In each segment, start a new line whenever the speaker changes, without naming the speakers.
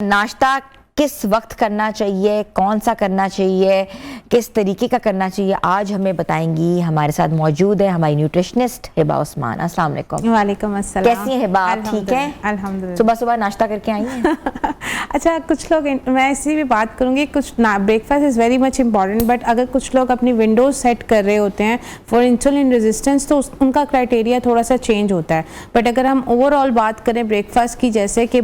नाश्ता किस वक्त करना चाहिए, कौन सा करना चाहिए, किस तरीके का करना चाहिए, आज हमें बताएंगी। हमारे साथ मौजूद है हमारी न्यूट्रिशनिस्ट हिबा उस्मान। अस्सलाम वालेकुम।
वालेकुम अस्सलाम।
कैसी हैं हिबा, आप ठीक हैं?
अल्हम्दुलिल्लाह।
सुबह सुबह नाश्ता करके आई हैं?
अच्छा, कुछ लोग, मैं इसी भी बात करूंगी, कुछ breakfast is very much important, but अगर कुछ लोग अपनी विंडोज सेट कर रहे होते हैं फॉर इंसुलिन रेजिस्टेंस तो उनका क्राइटेरिया थोड़ा सा चेंज होता है। बट अगर हम ओवरऑल बात करें ब्रेकफास्ट की, जैसे कि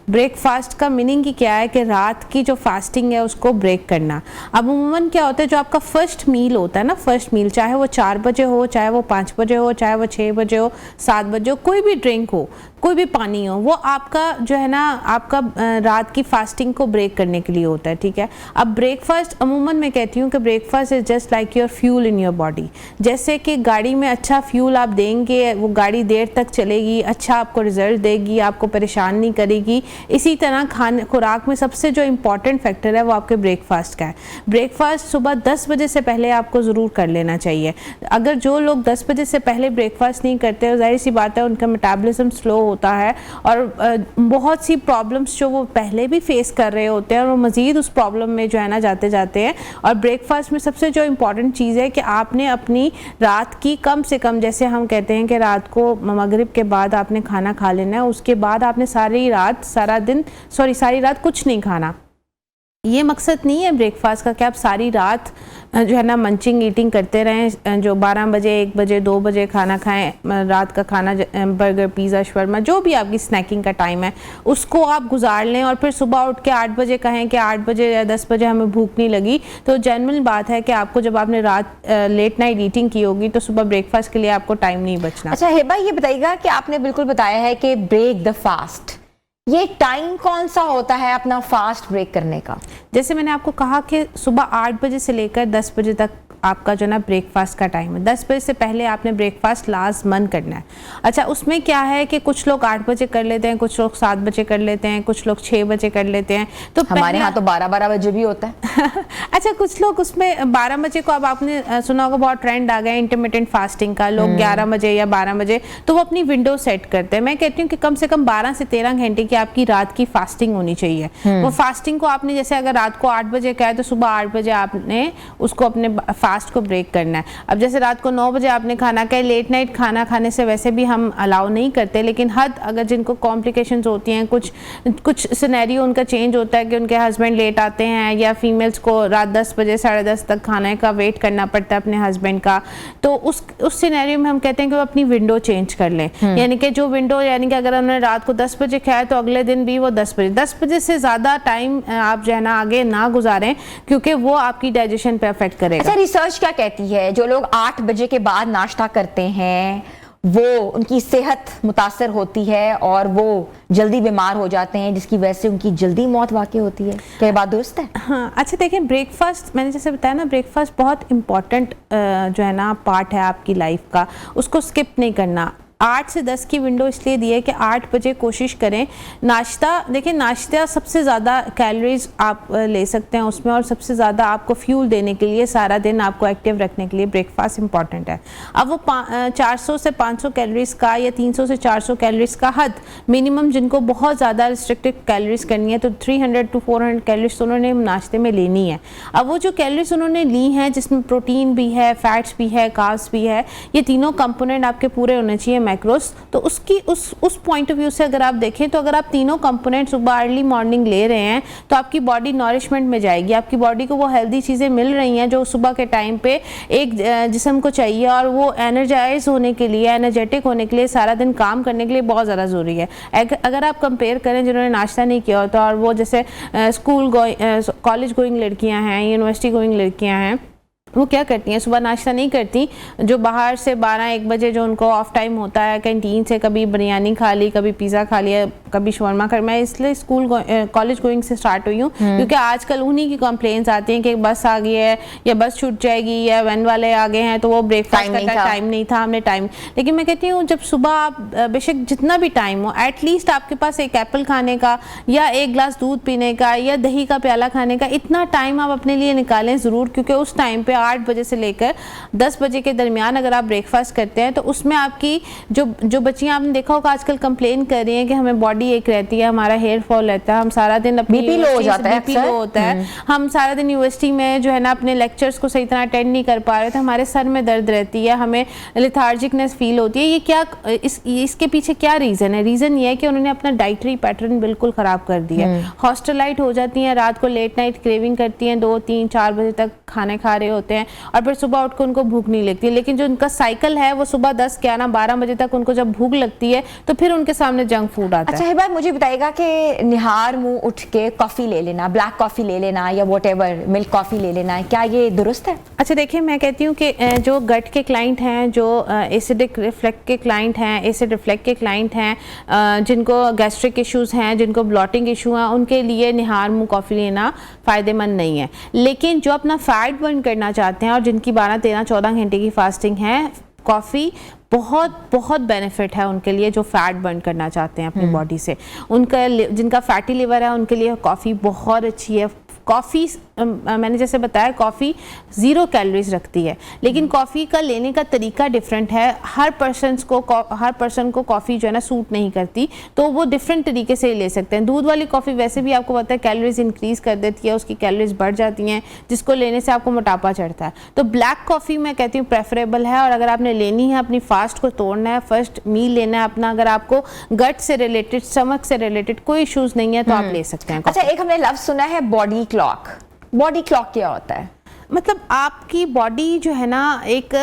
ब्रेकफास्ट का मीनिंग क्या है कि रात की जो फास्टिंग है उसको ब्रेक करना। अब उमूमन क्या होता है, जो आपका फर्स्ट मील होता है ना, फर्स्ट मील चाहे वो 4 बजे हो, चाहे वो 5 बजे हो, चाहे वो 6 बजे हो, 7 बजे हो, कोई भी ड्रिंक हो, कोई भी पानी हो, वो आपका जो है ना, आपका रात की फास्टिंग को ब्रेक करने के लिए होता है। ठीक है। अब ब्रेकफास्ट अमूमन मैं कहती हूँ कि breakfast is just like your fuel in your body. जैसे कि गाड़ी में अच्छा फ्यूल आप देंगे, वो गाड़ी देर तक चलेगी, अच्छा आपको रिजल्ट देगी, आपको परेशान नहीं करेगी। इसी तरह खुराक में सबसे जो इम्पॉर्टेंट फैक्टर है वो आपके ब्रेकफास्ट का है। ब्रेकफास्ट सुबह 10 बजे से पहले आपको ज़रूर कर लेना चाहिए। अगर जो लोग 10 बजे से पहले ब्रेकफास्ट नहीं करते, जाहिर सी बात है उनका मेटाबॉलिज्म स्लो होता है और बहुत सी प्रॉब्लम्स जो वो पहले भी फेस कर रहे होते हैं और वो मज़ीद उस प्रॉब्लम में जो है ना जाते जाते हैं। और ब्रेकफास्ट में सबसे जो इम्पॉर्टेंट चीज़ है कि आपने अपनी रात की कम से कम, जैसे हम कहते हैं कि रात को मगरिब के बाद आपने खाना खा लेना है, उसके बाद आपने सारी रात कुछ नहीं खाना। ये मकसद नहीं है ब्रेकफास्ट का कि आप सारी रात जो है ना मंचिंग ईटिंग करते रहें, जो 12 बजे 1 बजे 2 बजे खाना खाएं, रात का खाना बर्गर पिज़्ज़ा शवर्मा जो भी आपकी स्नैकिंग का टाइम है उसको आप गुजार लें और फिर सुबह उठ के 8 बजे कहें कि 8 बजे या 10 बजे हमें भूख नहीं लगी। तो जेन्युइन बात है कि आपको जब आपने रात लेट नाइट ईटिंग की होगी तो सुबह ब्रेकफास्ट के लिए आपको टाइम नहीं बचना।
अच्छा हिबा, ये बताइएगा कि आपने बिल्कुल बताया है कि ब्रेक द फास्ट, ये टाइम कौन सा होता है अपना फास्ट ब्रेक करने का?
जैसे मैंने आपको कहा कि सुबह 8 बजे से लेकर 10 बजे तक आपका जो ना ब्रेकफास्ट का टाइम है। 10 बजे से पहले आपने ब्रेकफास्ट लाजमन करना है। अच्छा, उसमें क्या है कि कुछ लोग 8 बजे कर लेते हैं, कुछ लोग 7 बजे कर लेते हैं, कुछ लोग 6 बजे कर लेते हैं। तो
हमारे यहाँ तो 12-12 बजे भी होता है।
अच्छा, कुछ लोग उसमें 12 बजे को, अब आपने सुना होगा बहुत ट्रेंड आ गया इंटरमिटेंट फास्टिंग का, लोग 11 बजे या 12 बजे तो वो अपनी विंडो सेट करते हैं। मैं कहती हूँ कि कम से कम 12 से 13 घंटे की आपकी रात की फास्टिंग होनी चाहिए। वो फास्टिंग को आपने, जैसे अगर रात को 8 बजे का है तो सुबह 8 बजे आपने उसको अपने फास्ट को ब्रेक करना है। अब जैसे रात को 9 बजे आपने खाना खाया, लेट नाइट खाना खाने से वैसे भी हम अलाउ नहीं करते, लेकिन हद अगर जिनको कॉम्प्लिकेशंस होती हैं, कुछ सिनेरियो उनका चेंज होता है कि उनके हस्बैंड लेट आते हैं या फीमेल्स को रात 10 बजे 10:30 तक खाने का वेट करना पड़ता है अपने हस्बैंड का, तो उस सिनेरियो में हम कहते हैं कि वो अपनी विंडो चेंज कर लें। यानी कि जो विंडो, यानी कि अगर उन्होंने रात को 10 बजे खाया तो अगले दिन भी वो 10 बजे से ज़्यादा टाइम आप जो है ना आगे ना गुजारें, क्योंकि वो आपकी डाइजेशन पे अफेक्ट करेगा।
अच्छा, रिसर्च क्या कहती है, जो लोग 8 बजे के बाद नाश्ता करते हैं वो उनकी सेहत मुतासर होती है और वो जल्दी बीमार हो जाते हैं, जिसकी वजह से उनकी जल्दी मौत वाक़ई होती है? क्या बात दुरुस्त है?
हाँ। अच्छा देखिए, ब्रेकफास्ट मैंने जैसे बताया ना, ब्रेकफास्ट बहुत इंपॉर्टेंट जो है ना पार्ट है आपकी लाइफ का, उसको स्किप नहीं करना। 8 से 10 की विंडो इसलिए दी है कि 8 बजे कोशिश करें नाश्ता। देखिए, नाश्ता सबसे ज़्यादा कैलोरीज आप ले सकते हैं उसमें, और सबसे ज़्यादा आपको फ्यूल देने के लिए, सारा दिन आपको एक्टिव रखने के लिए ब्रेकफास्ट इंपॉर्टेंट है। अब वो 400 से 500 कैलोरीज का या 300 से 400 कैलोरीज का हद मिनिमम, जिनको बहुत ज़्यादा रिस्ट्रिक्टेड कैलोरीज करनी है तो 300 to 400 कैलोरीज तो उन्होंने नाश्ते में लेनी है। अब वो जो कैलोरीज उन्होंने ली हैं, जिसमें प्रोटीन भी है, फैट्स भी है, कार्ब्स भी है, ये तीनों कंपोनेंट आपके पूरे होने चाहिए मैक्रोस। तो उसकी उस पॉइंट ऑफ व्यू से अगर आप देखें तो अगर आप तीनों कंपोनेंट सुबह अर्ली मॉर्निंग ले रहे हैं तो आपकी बॉडी नॉरिशमेंट में जाएगी, आपकी बॉडी को वो हेल्दी चीज़ें मिल रही हैं जो सुबह के टाइम पे एक जिस्म को चाहिए, और वो एनर्जाइज होने के लिए, एनर्जेटिक होने के लिए, सारा दिन काम करने के लिए बहुत ज़्यादा ज़रूरी है। अगर आप कंपेयर करें जिन्होंने नाश्ता नहीं किया होता और वो जैसे कॉलेज गोइंग लड़कियाँ हैं, यूनिवर्सिटी गोइंग लड़कियाँ हैं, वो क्या करती हैं, सुबह नाश्ता नहीं करती, जो बाहर से 12-1 बजे जो उनको ऑफ टाइम होता है कैंटीन से कभी बिरयानी खा ली, कभी पिज़्ज़ा खा लिया, कभी शवर्मा खा। मैं इसलिए कॉलेज गोइंग से स्टार्ट हुई हूँ क्योंकि आजकल उन्हीं की कंप्लेंट्स आती हैं कि बस आ गई है या बस छूट जाएगी या वैन वाले आ गए हैं, तो वो ब्रेकफास्ट का टाइम नहीं था, हमने टाइम। लेकिन मैं कहती हूँ जब सुबह आप बेशक जितना भी टाइम हो, एटलीस्ट आपके पास एक एप्पल खाने का या 1 गिलास दूध पीने का या दही का प्याला खाने का इतना टाइम आप अपने लिए निकालें ज़रूर, क्योंकि उस टाइम पर 8 बजे से लेकर 10 बजे के दरमियान अगर आप ब्रेकफास्ट करते हैं तो उसमें आपकी जो बच्चियां आपने देखा होगा आजकल कंप्लेन कर रही हैं कि हमें बॉडी एक रहती है, हमारा हेयर फॉल रहता है, हम सारा दिन अपनी
बीपी लो हो जाता है,
बीपी लो होता है, हम सारा दिन यूनिवर्सिटी में जो है ना अपने लेक्चर्स को सही तरह अटेंड नहीं कर पा रहे थे, हमारे सर में दर्द रहती है, हमें लिथार्जिकनेस फील होती है। ये क्या इसके पीछे क्या रीज़न है? रीज़न ये है कि उन्होंने अपना डाइटरी पैटर्न बिल्कुल ख़राब कर दिया है। हॉस्टलाइट हो जाती हैं, रात को लेट नाइट क्रेविंग करती हैं, 2, 3, 4 बजे तक खाने खा रहे होते हैं और फिर सुबह उठ कर उनको भूख नहीं लगती। लेकिन जो उनका साइकिल है वो सुबह 10, 11, 12 बजे तक उनको जब भूख लगती है तो फिर उनके सामने जंक फूड आता है।
अच्छा हिबा, मुझे बताइएगा कि निहार मुंह उठ के कॉफ़ी ले लेना, ब्लैक कॉफ़ी ले लेना या व्हाटएवर मिल्क कॉफ़ी ले लेना, क्या ये दुरुस्त है?
अच्छा देखिए, मैं कहती हूँ कि जो गट के क्लाइंट हैं, जो एसिडिक रिफ्लेक्ट के क्लाइंट हैं, एसिड रिफ्लेक्ट के क्लाइंट हैं, जिनको गैस्ट्रिक इश्यूज़ हैं, जिनको ब्लॉटिंग इशू हैं, उनके लिए निहार मुंह कॉफ़ी लेना फ़ायदेमंद नहीं है। लेकिन जो अपना फैट बर्न करना चाहते हैं और जिनकी 12, 13, 14 घंटे की फास्टिंग है, कॉफ़ी बहुत बेनिफिट है उनके लिए जो फैट बर्न करना चाहते हैं अपनी बॉडी से। उनका जिनका फैटी लिवर है उनके लिए कॉफ़ी बहुत अच्छी है। कॉफ़ी मैंने जैसे बताया, कॉफ़ी 0 कैलोरीज रखती है, लेकिन कॉफ़ी का लेने का तरीका डिफरेंट है। हर पर्सन को कॉफ़ी जो है ना सूट नहीं करती, तो वो डिफरेंट तरीके से ले सकते हैं। दूध वाली कॉफ़ी वैसे भी आपको पता है कैलोरीज इंक्रीज़ कर देती है, उसकी कैलोरीज बढ़ जाती हैं, जिसको लेने से आपको मोटापा चढ़ता है। तो ब्लैक कॉफ़ी मैं कहती हूँ प्रेफरेबल है। और अगर आपने लेनी है, अपनी फास्ट को तोड़ना है, फर्स्ट मील लेना है अपना, अगर आपको गट से रिलेटेड, स्टमक से रिलेटेड कोई इश्यूज़ नहीं है तो आप ले सकते हैं।
अच्छा, एक हमने लफ्ज़ सुना है बॉडी क्लॉक। बॉडी क्लॉक क्या होता है?
मतलब आपकी बॉडी जो है ना, एक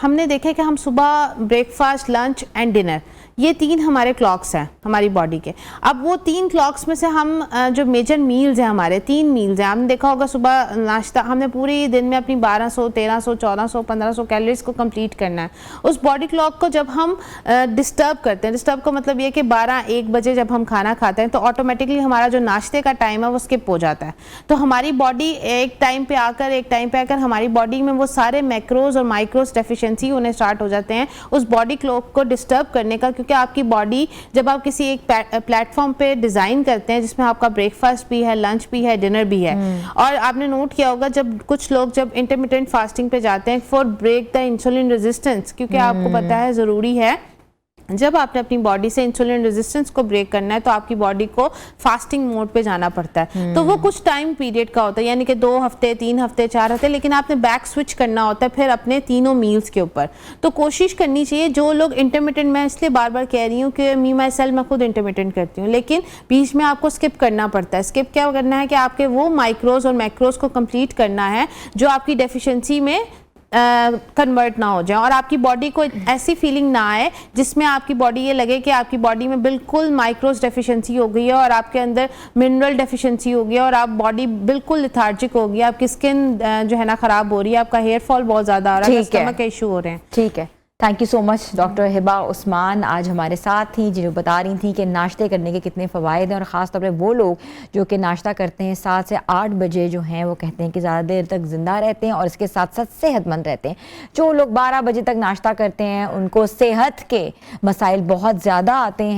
हमने देखा है कि हम सुबह ब्रेकफास्ट, लंच एंड डिनर, ये 3 हमारे क्लॉक्स हैं हमारी बॉडी के। अब वो 3 क्लॉक्स में से हम जो मेजर मील्स हैं, हमारे 3 मील्स हैं। आपने देखा होगा सुबह नाश्ता, हमने पूरे दिन में अपनी 1200, 1300, 1400, 1500 कैलोरीज को कंप्लीट करना है। उस बॉडी क्लॉक को जब हम डिस्टर्ब करते हैं, डिस्टर्ब का मतलब ये कि 12-1 बजे जब हम खाना खाते हैं तो ऑटोमेटिकली हमारा जो नाश्ते का टाइम है वो स्किप हो जाता है। तो हमारी बॉडी एक टाइम पे आकर हमारी बॉडी में वो सारे मैक्रोज और माइक्रोज डेफिशिएंसी होने स्टार्ट हो जाते हैं उस बॉडी क्लॉक को डिस्टर्ब करने का। कि आपकी बॉडी, जब आप किसी एक प्लेटफॉर्म पे डिज़ाइन करते हैं जिसमें आपका ब्रेकफास्ट भी है, लंच भी है, डिनर भी है, और आपने नोट किया होगा जब कुछ लोग जब इंटरमिटेंट फास्टिंग पे जाते हैं for break the insulin resistance, क्योंकि आपको पता है ज़रूरी है जब आपने अपनी बॉडी से इंसुलिन रेजिस्टेंस को ब्रेक करना है तो आपकी बॉडी को फास्टिंग मोड पे जाना पड़ता है। तो वो कुछ टाइम पीरियड का होता है, यानी कि 2 हफ्ते, 3 हफ्ते, 4 हफ्ते, लेकिन आपने बैक स्विच करना होता है फिर अपने तीनों मील्स के ऊपर। तो कोशिश करनी चाहिए जो लोग इंटरमिटेंट, मैं इसलिए बार बार कह रही हूँ कि मी माई सेल्फ मैं खुद इंटरमिटेंट करती हूँ, लेकिन बीच में आपको स्किप करना पड़ता है। स्किप क्या करना है कि आपके वो माइक्रोज और मैक्रोज को कंप्लीट करना है जो आपकी डेफिशिएंसी में कन्वर्ट ना हो जाए और आपकी बॉडी को ऐसी फीलिंग ना आए जिसमें आपकी बॉडी ये लगे कि आपकी बॉडी में बिल्कुल माइक्रोज डेफिशिएंसी हो गई है और आपके अंदर मिनरल डेफिशिएंसी हो गई है और आप बॉडी बिल्कुल लिथार्जिक हो गई है, आपकी स्किन जो है ना खराब हो रही है, आपका हेयर फॉल बहुत ज्यादा आ रहा है, स्टमक के इशू हो रहे हैं।
ठीक है, thank you so much doctor Hiba Usman आज हमारे साथ थी, जो बता रही थी कि नाश्ते करने के कितने फ़वाइद हैं और ख़ास तौर पे वो लोग जो कि नाश्ता करते हैं 7 से 8 बजे जो हैं वो कहते हैं कि ज़्यादा देर तक ज़िंदा रहते हैं और इसके साथ साथ सेहतमंद रहते हैं। जो लोग 12 बजे तक नाश्ता करते हैं उनको सेहत के मसाइल बहुत ज़्यादा आते हैं।